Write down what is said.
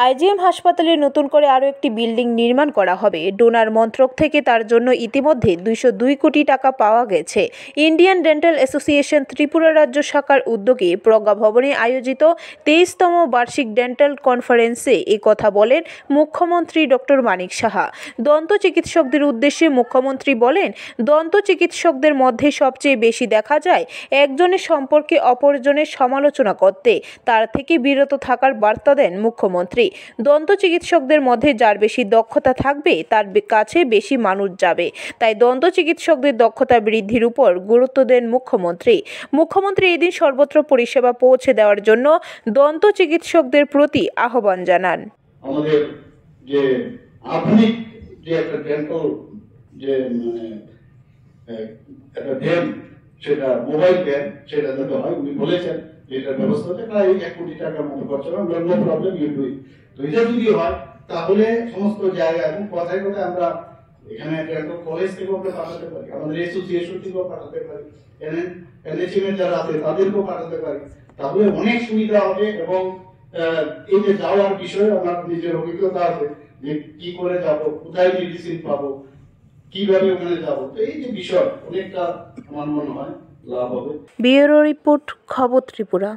IgM হাসপাতালে নতুন করে আরও একটি বিল্ডিং নির্মাণ করা হবে। ডোনার মন্ত্রক থেকে তার জন্য ইতিমধ্যে 202 কোটি টাকা পাওয়া গেছে। ইন্ডিয়ান ডেন্টাল অ্যাসোসিয়েশন ত্রিপুরা রাজ্য শাখার উদ্যোগে প্রজ্ঞা ভবনে আয়োজিত 23তম বার্ষিক ডেন্টাল কনফারেন্সে এই কথা বলেন মুখ্যমন্ত্রী ডক্টর মানিক সাহা। দন্ত চিকিৎসকদের উদ্দেশ্যে মুখ্যমন্ত্রী বলেন, দন্ত চিকিৎসকদের মধ্যে সবচেয়ে বেশি দেখা যায় একজনের সম্পর্কে অপরজনের সমালোচনা করতে। তার থেকে বিরত থাকার বার্তা দেন মুখ্যমন্ত্রী। দন্ত চিকিৎসকদের মধ্যে যার বেশি দক্ষতা থাকবে তার কাছে বেশি মানুষ যাবে। তাই দন্ত চিকিৎসকদের দক্ষতা বৃদ্ধির উপর গুরুত্ব দেন মুখ্যমন্ত্রী এদিন সর্বত্র পরিষেবা পৌঁছে দেওয়ার জন্য দন্ত চিকিৎসকদের প্রতি আহ্বান জানান। আমাদের যে আধুনিক যে একটা ডেন্টাল যে একটা ভ্যান, সেটা মোবাইল ভ্যান, সেটা যাতে হয় উনি বলেছেন এটার ব্যবস্থাতে প্রায় 1 কোটি টাকার মতো খরচ হবে। আমরা no problem you do it. তো এটা যদি হয় তাহলে সমস্ত জায়গায় এবং কথায় কথায় আমরা এখানে ডেন্টাল কলেজ থেকেও আমরা পাঠাতে পারি, আমাদের অ্যাসোসিয়েশন থেকেও পাঠাতে পারি, এনএচএম যারা আছে তাদেরকেও পাঠাতে পারি। তাহলে অনেক সুবিধা হবে এবং এই যে যাওয়ার বিষয়ে আমার নিজের অভিজ্ঞতা আছে যে কি করে যাব, কোথায় মেডিসিন পাবো, কিভাবে ওখানে যাবো। তো এই যে বিষয় অনেকটা আমার মনে হয় লাভ হবে। ব্যুরো রিপোর্ট, খবর ত্রিপুরা।